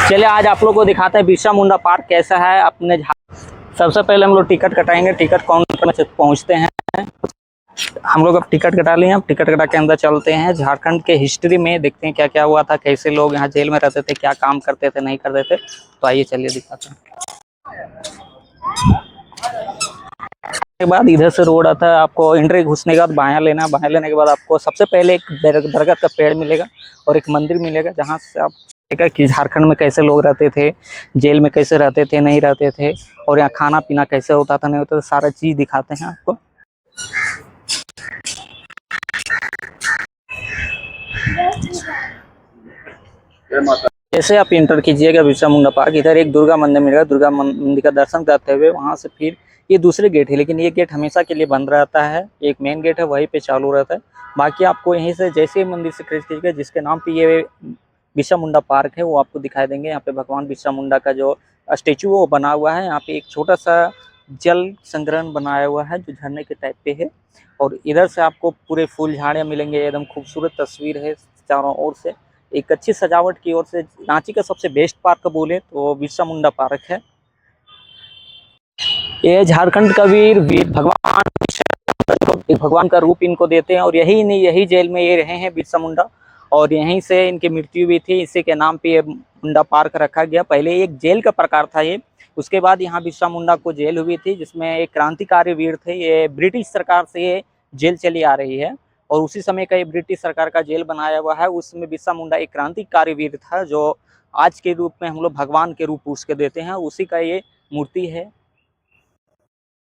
चलिए आज आप लोग को दिखाते हैं बिरसा मुंडा पार्क कैसा है अपने। सबसे पहले हम लोग टिकट कटाएंगे, टिकट काउंटर में पहुंचते हैं। हम लोग अब टिकट कटा लिए, अब टिकट कटा के अंदर चलते हैं। झारखंड के हिस्ट्री में देखते हैं क्या क्या हुआ था, कैसे लोग यहाँ जेल में रहते थे, क्या काम करते थे, नहीं करते थे। तो आइए चलिए दिखाते हैं। के बाद इधर से रोड आता है, आपको एंट्री घुसने के बाद बायां लेना, बायां लेने के बाद आपको सबसे पहले एक बरगद का पेड़ मिलेगा और एक मंदिर मिलेगा, जहाँ से आप देखा कि झारखंड में कैसे लोग रहते थे, जेल में कैसे रहते थे, नहीं रहते थे, और यहाँ खाना पीना कैसे होता था, नहीं होता था, सारा चीज दिखाते हैं आपको। जैसे आप इंटर कीजिएगा बिरसा मुंडा पार्क, इधर एक दुर्गा मंदिर मिलेगा, दुर्गा मंदिर का दर्शन करते हुए वहां से फिर ये दूसरे गेट है, लेकिन ये गेट हमेशा के लिए बंद रहता है। एक मेन गेट है वहीं पे चालू रहता है। बाकी आपको यहीं से जैसे मंदिर से खरीद कीजिएगा, जिसके नाम पे ये बिरसा मुंडा पार्क है, वो आपको दिखाई देंगे। यहाँ पे भगवान बिरसा मुंडा का जो स्टेचू वो बना हुआ है। यहाँ पे एक छोटा सा जल संग्रहण बनाया हुआ है जो झरने के टाइप पे है, और इधर से आपको पूरे फूल झाड़ियाँ मिलेंगे। एकदम खूबसूरत तस्वीर है चारों ओर से, एक अच्छी सजावट की ओर से। रांची का सबसे बेस्ट पार्क बोले तो बिरसा मुंडा पार्क है। ये झारखंड का वीर भगवान एक भगवान का रूप इनको देते हैं, और यही नहीं, यही जेल में ये रहे हैं बिरसा मुंडा, और यहीं से इनकी मृत्यु भी थी। इसी के नाम पे ये मुंडा पार्क रखा गया। पहले एक जेल का प्रकार था ये, उसके बाद यहाँ बिरसा मुंडा को जेल हुई थी, जिसमें एक क्रांतिकारी वीर थे। ये ब्रिटिश सरकार से ये जेल चली आ रही है, और उसी समय का ये ब्रिटिश सरकार का जेल बनाया हुआ है। उसमें बिरसा मुंडा एक क्रांतिकारी वीर था, जो आज के रूप में हम लोग भगवान के रूप उसके देते हैं, उसी का ये मूर्ति है।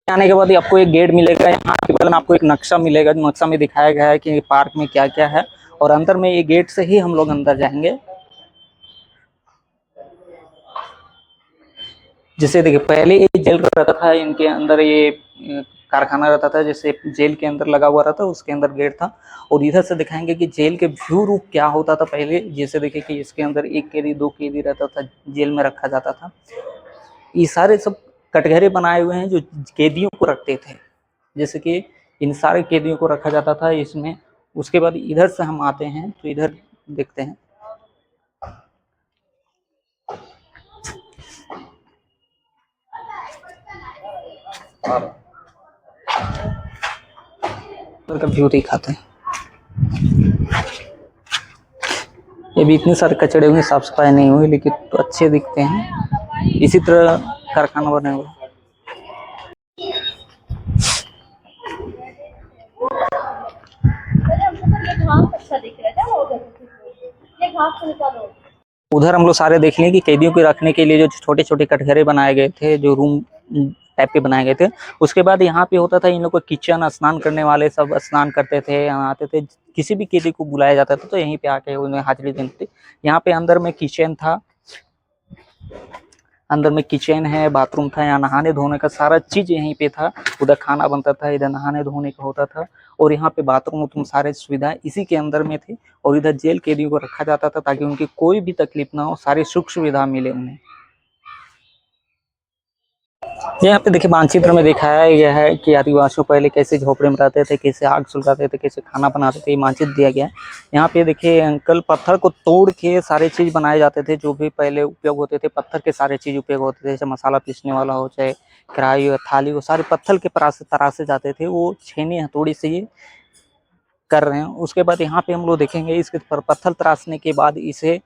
आने के बाद आपको एक गेट मिलेगा, यहाँ के बगल में आपको एक नक्शा मिलेगा, जो नक्शा में दिखाया गया है कि पार्क में क्या क्या है, और अंदर में ये गेट से ही हम लोग अंदर जाएंगे। जैसे देखिए, पहले ये जेल रहता था, इनके अंदर ये कारखाना रहता था, जैसे जेल के अंदर लगा हुआ रहता, उसके अंदर गेट था। और इधर से दिखाएंगे कि जेल के व्यू रूप क्या होता था पहले। जैसे देखिए कि इसके अंदर एक कैदी, दो कैदी रहता था, जेल में रखा जाता था। ये सारे सब कटघरे बनाए हुए हैं जो कैदियों को रखते थे, जैसे कि इन सारे कैदियों को रखा जाता था इसमें। उसके बाद इधर से हम आते हैं तो इधर देखते हैं। का व्यू दिखाते हैं। ये भी इतने सारे कचड़े हुए, साफ सफाई नहीं हुई, लेकिन तो अच्छे दिखते हैं। इसी तरह कारखाना बने हुए। उधर हम लोग सारे देख लें कि कैदियों को रखने के लिए जो छोटे छोटे कटघरे बनाए गए थे, जो रूम टाइप के बनाए गए थे। उसके बाद यहाँ पे होता था इन लोग को किचन, स्नान करने वाले सब स्नान करते थे, यहाँ आते थे। किसी भी कैदी को बुलाया जाता था तो यहीं पे आके उन्हें हाजिरी देनी थी। यहाँ पे अंदर में किचन था, अंदर में किचन है, बाथरूम था, यहाँ नहाने धोने का सारा चीज यहीं पे था। उधर खाना बनता था, इधर नहाने धोने का होता था, और यहाँ पे बाथरूम उथरूम सारे सुविधाएं इसी के अंदर में थी। और इधर जेल कैदियों को रखा जाता था ताकि उनकी कोई भी तकलीफ ना हो, सारी सुख सुविधा मिले उन्हें। यहाँ पे देखिए मानचित्र में दिखाया गया है कि आदिवासियों पहले कैसे झोपड़े में रहते थे, कैसे आग सुलगाते थे, कैसे खाना बनाते थे, ये मानचित्र दिया गया है। यहाँ पे देखिए अंकल पत्थर को तोड़ के सारे चीज बनाए जाते थे, जो भी पहले उपयोग होते थे पत्थर के सारे चीज उपयोग होते थे, जैसे मसाला पीसने वाला हो, चाहे कढ़ाई हो, थाली हो, सारे पत्थर के तरासे जाते थे। वो छेनी हथौड़ी से ये कर रहे हैं। उसके बाद यहाँ पे हम लोग देखेंगे इसके पत्थर तराशने के बाद इसे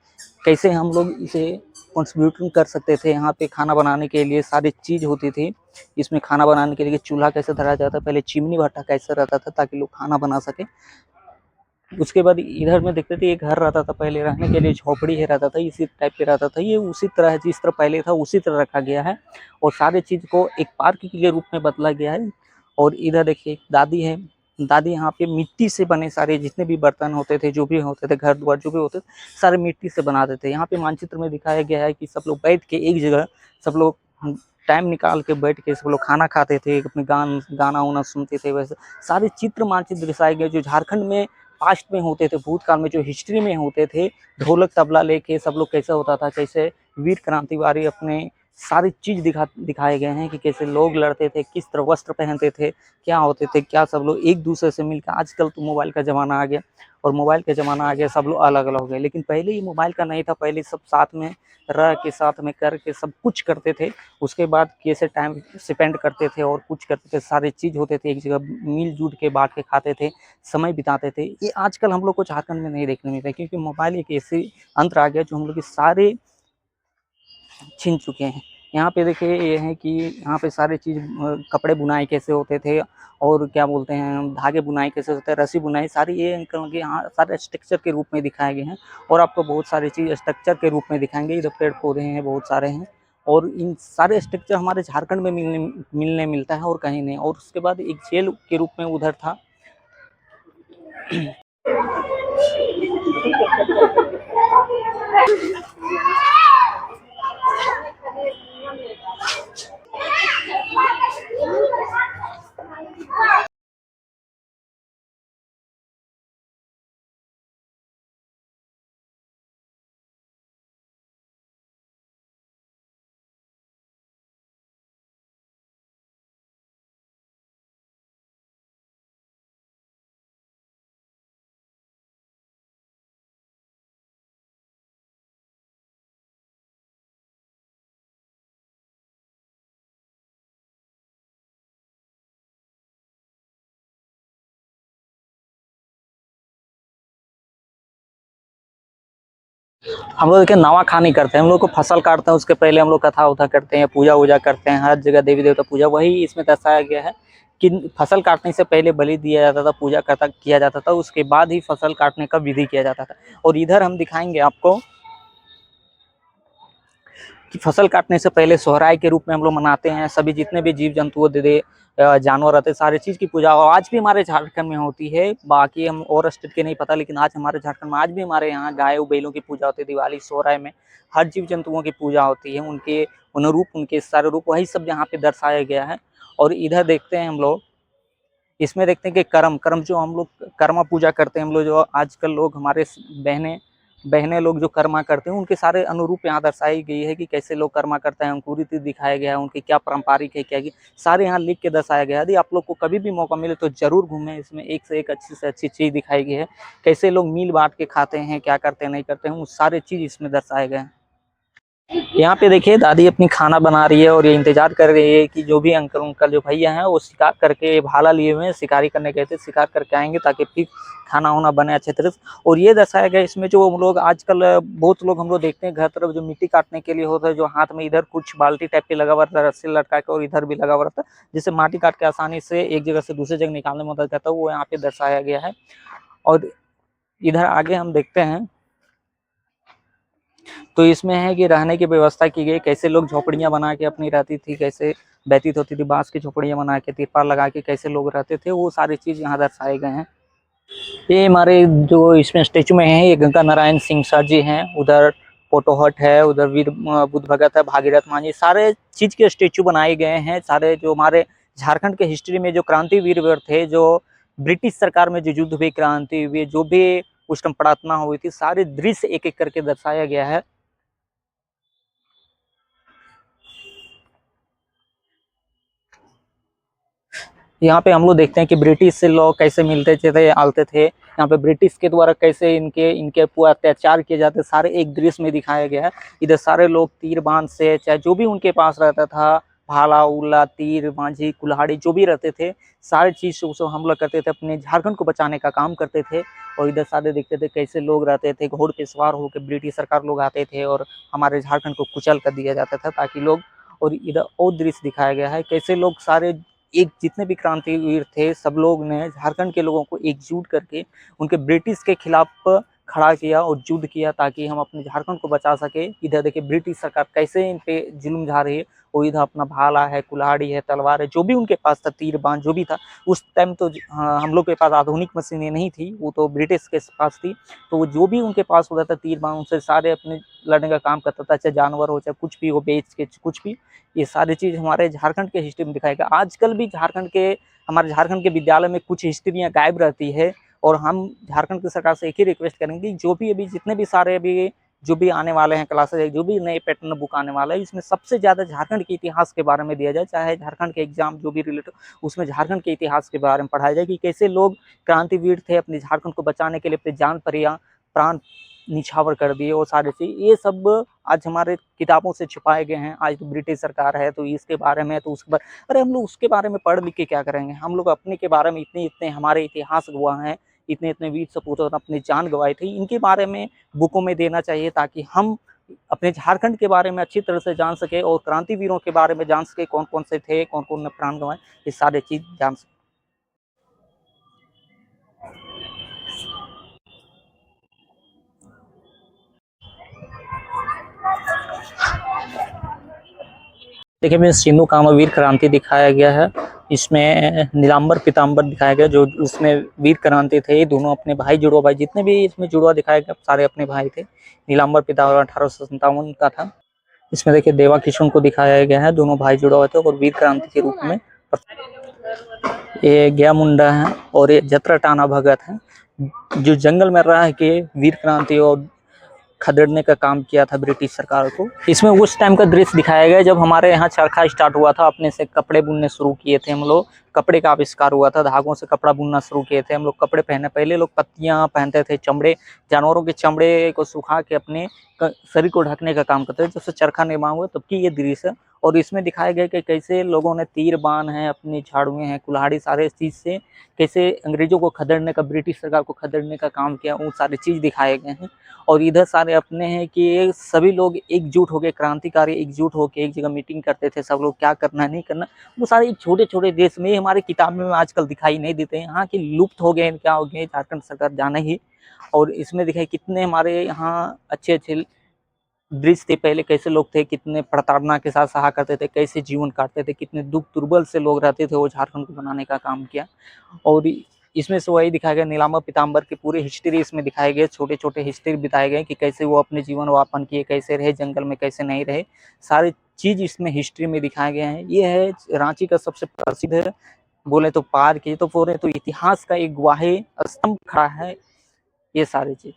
कैसे हम लोग इसे कंट्रीब्यूटिंग कर सकते थे। यहाँ पे खाना बनाने के लिए सारी चीज होती थी। इसमें खाना बनाने के लिए चूल्हा कैसे धरा जाता, पहले चिमनी भट्टा कैसे रहता था ताकि लोग खाना बना सके। उसके बाद इधर में देखते थे ये घर रहता था, पहले रहने के लिए झोपड़ी है रहता था, इसी टाइप पे रहता था। ये उसी तरह जिस तरह पहले था उसी तरह रखा गया है, और सारे चीज को एक पार्क के रूप में बदला गया है। और इधर देखिए दादी है, दादी यहाँ पे मिट्टी से बने सारे जितने भी बर्तन होते थे, जो भी होते थे, घर द्वार जो भी होते थे, सारे मिट्टी से बनाते थे। यहाँ पे मानचित्र में दिखाया गया है कि सब लोग बैठ के एक जगह, सब लोग टाइम निकाल के बैठ के सब लोग खाना खाते थे, अपने गाना वाना सुनते थे। वैसे सारे चित्र मानचित्र दर्शाए गए जो झारखंड में पास्ट में होते थे, भूतकाल में जो हिस्ट्री में होते थे। ढोलक तबला लेके सब लोग कैसे होता था, कैसे वीर क्रांतिकारी अपने सारी चीज दिखाए गए हैं कि कैसे लोग लड़ते थे, किस तरह वस्त्र पहनते थे, क्या होते थे, क्या सब लोग एक दूसरे से मिलकर। आजकल तो मोबाइल का जमाना आ गया, और मोबाइल का ज़माना आ गया, सब लोग अलग अलग हो गए। लेकिन पहले ये मोबाइल का नहीं था, पहले सब साथ में रह के साथ में करके सब कुछ करते थे। उसके बाद कैसे टाइम स्पेंड करते थे और कुछ करते थे, सारे चीज़ होते थे एक जगह, मिल-जुल के बाँट के खाते थे, समय बिताते थे। ये आजकल हम लोग को झारखंड में नहीं देखने मिलता है, क्योंकि मोबाइल एक ऐसी यंत्र आ गया जो हम लोग के सारे छीन चुके हैं। यहाँ पे देखिए ये है कि यहाँ पे सारी चीज़ कपड़े बुनाई कैसे होते थे और क्या बोलते हैं धागे बुनाई कैसे होते हैं, रस्सी बुनाई, सारी ये अंकल के यहाँ सारे स्ट्रक्चर के रूप में दिखाए गए हैं। और आपको बहुत सारी चीज़ स्ट्रक्चर के रूप में दिखाएंगे। इधर पेड़ पौधे हैं, बहुत सारे हैं, और इन सारे स्ट्रक्चर हमारे झारखंड में मिलने मिलता है और कहीं नहीं। और उसके बाद एक जेल के रूप में उधर था। हम लोग देखिए नवा खानी करते हैं, हम लोग को फसल काटते हैं, उसके पहले हम लोग कथा उथा करते हैं, पूजा वूजा करते हैं, हर जगह देवी देवता पूजा, वही इसमें दर्शाया गया है कि फसल काटने से पहले बलि दिया जाता था, पूजा करता किया जाता था, उसके बाद ही फसल काटने का विधि किया जाता था। और इधर हम दिखाएंगे आपको कि फसल काटने से पहले सोहराय के रूप में हम लोग मनाते हैं। सभी जितने भी जीव जंतु दे जानवर रहते हैं, सारे चीज़ की पूजा आज भी हमारे झारखंड में होती है। बाकी हम और स्टेट के नहीं पता, लेकिन आज हमारे झारखंड में आज भी हमारे यहाँ गाय बैलों की पूजा होती है। दिवाली सोहराय में हर जीव जंतुओं की पूजा होती है, उनके अनुरूप उनके सारे रूप वही सब यहाँ पे दर्शाया गया है। और इधर देखते हैं हम लोग, इसमें देखते हैं कि कर्म जो हम लोग कर्मा पूजा करते हैं, हम लोग जो आजकल लोग हमारे बहनें लोग जो कर्मा करते हैं, उनके सारे अनुरूप यहाँ दर्शाई गई है कि कैसे लोग कर्मा करते हैं, अंकुरित दिखाया गया है, उनकी क्या पारंपरिक है, क्या सारे यहाँ लिख के दर्शाया गया है। यदि आप लोग को कभी भी मौका मिले तो जरूर घूमें, इसमें एक से एक अच्छी से अच्छी चीज़ दिखाई गई है, कैसे लोग मिल बांट के खाते हैं, क्या करते हैं नहीं करते हैं, वो सारे चीज़ इसमें दर्शाए गए हैं। यहाँ पे देखिए दादी अपनी खाना बना रही है और ये इंतजार कर रही है कि जो भी अंकल जो भैया हैं वो शिकार करके भाला लिए हुए हैं, शिकारी करने गए थे, शिकार करके आएंगे ताकि फिर खाना वाना बने अच्छे तरह से। और ये दर्शाया गया इसमें जो हम लोग आजकल बहुत लोग हम लोग देखते हैं घर तरफ जो मिट्टी काटने के लिए होता है, जो हाथ में इधर कुछ बाल्टी टाइप के लगा हुआ रहता है, रस्सी लटका के, और इधर भी लगा हुआ रहता है, जिससे माटी काट के आसानी से एक जगह से दूसरी जगह निकालने में मदद करता है, वो यहाँ पे दर्शाया गया है। और इधर आगे हम देखते हैं तो इसमें है कि रहने की व्यवस्था की गई, कैसे लोग झोपड़ियां बना के अपनी रहती थी, कैसे व्यतीत होती थी, बांस की झोपड़ियां बना के तिरपाल लगा के कैसे लोग रहते थे, वो सारी चीज यहाँ दर्शाए गए हैं। ये हमारे जो इसमें स्टेचू में है, ये गंगा नारायण सिंह सर जी हैं, उधर पोटोहट है, उधर वीर बुद्ध भगत है, भागीरथ मान जी, सारे चीज के स्टेचू बनाए गए हैं। सारे जो हमारे झारखंड के हिस्ट्री में जो क्रांतिवीर थे, जो ब्रिटिश सरकार में जो युद्ध हुई, क्रांति हुई, जो भी उस टाइम प्रार्थना हुई थी, सारे दृश्य एक एक करके दर्शाया गया है। यहाँ पे हम लोग देखते हैं कि ब्रिटिश से लोग कैसे मिलते थे, आते थे यहाँ पे, ब्रिटिश के द्वारा कैसे इनके इनके पूरा अत्याचार किए जाते, सारे एक दृश्य में दिखाया गया है। इधर सारे लोग तीर बांध से, चाहे जो भी उनके पास रहता था, भाला उल्ला तीर मांझी कुल्हाड़ी जो भी रहते थे, सारी चीज से हम लोग करते थे, अपने झारखंड को बचाने का काम करते थे। और इधर सारे देखते थे कैसे लोग रहते थे, घोड़ पे सवार होकर ब्रिटिश सरकार लोग आते थे और हमारे झारखंड को कुचल कर दिया जाता था ताकि लोग। और इधर और दृश्य दिखाया गया है कैसे लोग सारे एक जितने भी क्रांतिवीर थे, सब लोग ने झारखंड के लोगों को एकजुट करके उनके ब्रिटिश के खिलाफ खड़ा किया और युद्ध किया ताकि हम अपने झारखंड को बचा सके। इधर देखिए ब्रिटिश सरकार कैसे इन पे जुल्म झाड़ रही है, वो इधर अपना भाला है, कुल्हाड़ी है, तलवार है, जो भी उनके पास था, तीर बांध जो भी था उस टाइम, तो हम लोग के पास आधुनिक मशीनें नहीं थी, वो तो ब्रिटिश के पास थी, तो वो जो भी उनके पास होता था तीर बांध, उनसे सारे अपने लड़ने का काम करता था, चाहे जानवर हो, चाहे कुछ भी हो, बेच के कुछ भी। ये सारी चीज़ हमारे झारखंड के हिस्ट्री में दिखाएगा। आजकल भी हमारे झारखंड के विद्यालय में कुछ हिस्ट्रियाँ गायब रहती है, और हम झारखंड की सरकार से एक ही रिक्वेस्ट करेंगे, जो भी अभी जितने भी सारे अभी जो भी आने वाले हैं क्लासेज, जो भी नए पैटर्न बुक आने वाला है, इसमें सबसे ज़्यादा झारखंड के इतिहास के बारे में दिया जाए, चाहे झारखंड के एग्जाम जो भी रिलेटेड, उसमें झारखंड के इतिहास के बारे में पढ़ाया जाए कि कैसे लोग क्रांतिवीर थे, अपने झारखंड को बचाने के लिए अपनी जान प्राण निछावर कर दिए, वो सारे चीज, ये सब आज हमारे किताबों से छुपाए गए हैं। आज तो ब्रिटिश सरकार है तो इसके बारे में, तो उसके बारे, अरे हम लोग उसके बारे में पढ़ लिख के क्या करेंगे? हम लोग अपने के बारे में इतने इतने हमारे इतिहास गवाह हैं, इतने इतने वीर सपूत अपनी जान गंवाई थी, इनके बारे में बुकों में देना चाहिए ताकि हम अपने झारखंड के बारे में अच्छी तरह से जान सके और क्रांतिवीरों के बारे में जान सके, कौन कौन से थे, कौन कौन ने प्राण गंवाए, ये सारे चीज जान सके। देखिए मैं सिंधु कामवीर क्रांति दिखाया गया है, इसमें नीलांबर पीताम्बर दिखाया गया, जो उसमें वीर क्रांति थे, दोनों अपने भाई जुड़वा भाई, जितने भी इसमें जुड़वा दिखाया गया सारे अपने भाई थे। नीलांबर पीताम्बर 1857 का था। इसमें देखिए देवा किशुन को दिखाया गया है, दोनों भाई जुड़वा थे और वीर क्रांति के रूप में। ये गया मुंडा है और ये जत्रा टाना भगत है, जो जंगल में रह के वीर क्रांति और खदेड़ने का काम किया था ब्रिटिश सरकार को। इसमें उस टाइम का दृश्य दिखाया गया जब हमारे यहाँ चरखा स्टार्ट हुआ था, अपने से कपड़े बुनने शुरू किए थे हम लोग, कपड़े का आविष्कार हुआ था, धागों से कपड़ा बुनना शुरू किए थे हम लोग, कपड़े पहने, पहले लोग पत्तियां पहनते थे, चमड़े, जानवरों के चमड़े को सुखा के अपने शरीर को ढकने का काम करते थे। जब से चरखा निर्माण हुआ तब की ये दृश्य, और इसमें दिखाया गया कि कैसे लोगों ने तीर बाण है, अपनी झाड़ुएं हैं, कुल्हाड़ी, सारे चीज से कैसे अंग्रेजों को खदेड़ने का, ब्रिटिश सरकार को खदेड़ने का काम किया, वो सारी चीज दिखाए गए हैं। और इधर सारे अपने हैं कि सभी लोग एकजुट हो गए, क्रांतिकारी एकजुट होकर एक जगह मीटिंग करते थे, सब लोग क्या करना नहीं करना, वो सारे छोटे छोटे देश में हमारे किताब में आजकल दिखाई नहीं देते हैं, यहाँ की लुप्त हो गए, क्या हो गए, झारखंड सरकार जाने ही। और इसमें दिखाई कितने हमारे यहाँ अच्छे अच्छे दृश्य थे, पहले कैसे लोग थे, कितने प्रताड़ना के साथ सहा करते थे, कैसे जीवन काटते थे, कितने दुख दुर्बल से लोग रहते थे, वो झारखंड को बनाने का काम किया। और इसमें से वही दिखाया गया, नीलांबर पीताम्बर की पूरी हिस्ट्री इसमें दिखाई गई, छोटे छोटे हिस्ट्री बताए गए कि कैसे वो अपने जीवन यापन किए, कैसे रहे जंगल में, कैसे नहीं रहे, सारी चीज इसमें हिस्ट्री में दिखाया गया है। ये है रांची का सबसे प्रसिद्ध बोले तो पार्क, ये तो बोले तो इतिहास का एक गवाही स्तंभ खड़ा है, ये सारी चीज।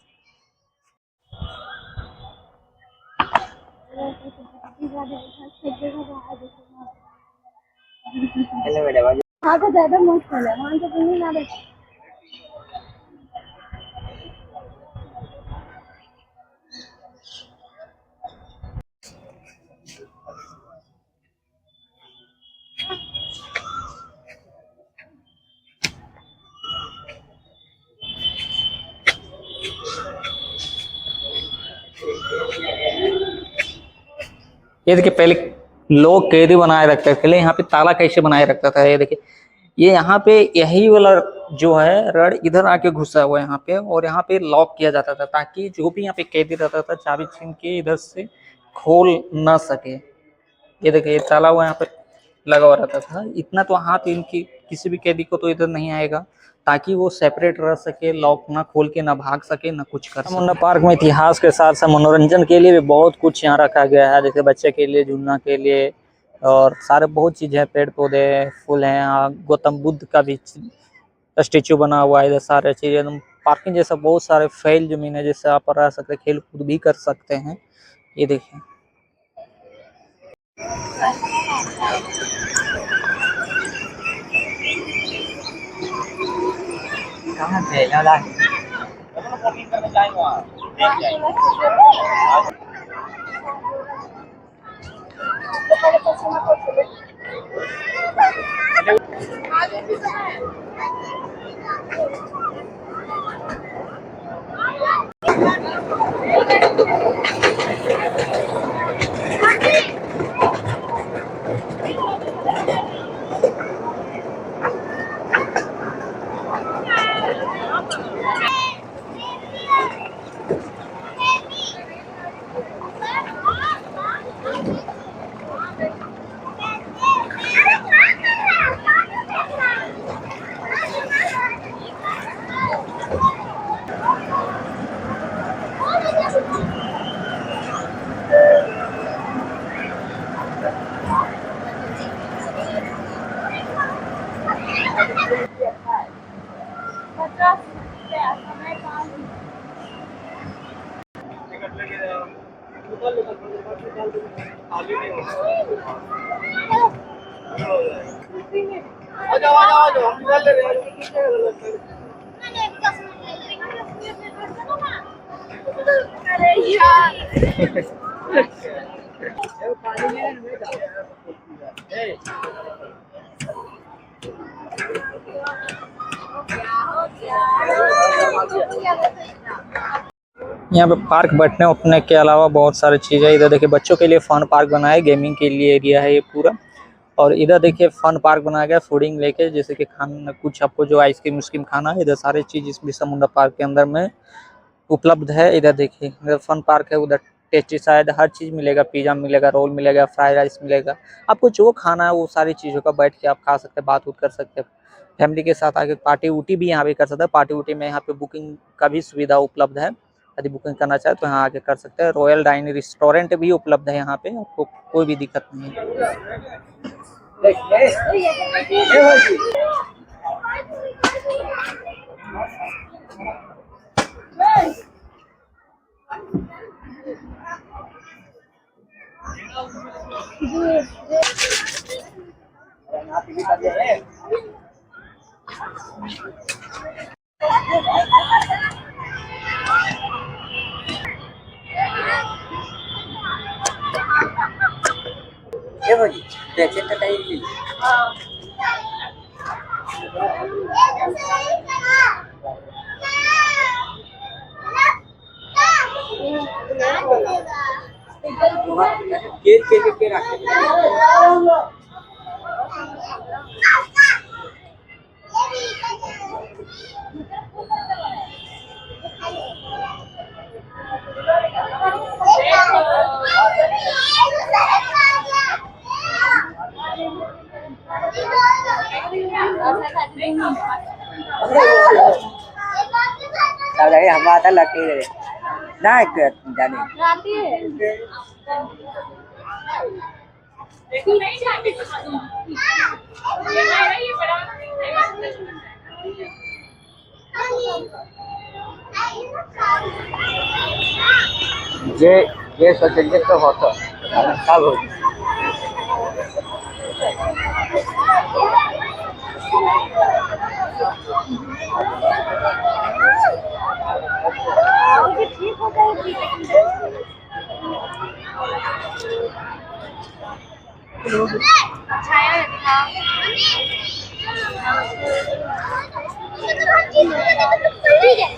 ज्यादा मस्त है, वहां से नहीं ना। ये देखिए पहले लोग कैदी बनाए रखते थे, यहाँ पे ताला कैसे बनाए रखता था, ये देखिए, ये यहाँ पे यही वाला जो है रड इधर आके घुसा हुआ है यहाँ पे, और यहाँ पे लॉक किया जाता था ताकि जो भी यहाँ पे कैदी रहता था चाबी छीन के इधर से खोल ना सके। ये देखिए ये ताला हुआ यहाँ पे लगा हुआ रहता था, इतना तो हाथ इनकी किसी भी कैदी को तो इधर नहीं आएगा, ताकि वो सेपरेट रह सके, लॉक ना खोल के ना भाग सके ना कुछ कर सके। मुन्ना पार्क में इतिहास के साथ साथ मनोरंजन के लिए भी बहुत कुछ यहाँ रखा गया है, जैसे बच्चे के लिए झूलना के लिए, और सारे बहुत चीज है, पेड़ पौधे फूल हैं, यहाँ गौतम बुद्ध का भी स्टेचू बना हुआ है, इधर सारे चीज एकदम पार्किंग जैसा, बहुत सारे फैल जमीन है जिससे आप रह सकते, खेल कूद भी कर सकते हैं। ये देखिए कहाँ पे अरे यार। यहाँ पे पार्क बैठने उठने के अलावा बहुत सारी चीज़ है। इधर देखिए बच्चों के लिए फन पार्क बना है, गेमिंग के लिए एरिया है ये पूरा। और इधर देखिए फन पार्क बनाया गया फूडिंग लेके, जैसे कि खाना कुछ आपको जो आइसक्रीम उस्क्रीम खाना है, इधर सारी चीज इस बिरसा मुंडा पार्क के अंदर में उपलब्ध है। इधर देखिए इधर फन पार्क है, उधर टेस्टी साइड हर चीज मिलेगा, पिज्जा मिलेगा, रोल मिलेगा, फ्राइड राइस मिलेगा। आपको जो खाना है वो सारी चीजों का बैठ के आप खा सकते हैं, बात उत कर सकते हैं। फैमिली के साथ आके पार्टी उटी भी यहाँ पे कर सकते हैं। पार्टी उटी में यहाँ पे बुकिंग का भी सुविधा उपलब्ध है। यदि बुकिंग करना चाहे तो यहाँ आके कर सकते हैं। रॉयल डाइनिंग रेस्टोरेंट भी उपलब्ध है यहाँ पे, आपको कोई भी दिक्कत नहीं है। हम आता लगे ना जाने जे सोचेंगे तो होता सब हो ठीक हो गई। छाया दिखा। ठीक है।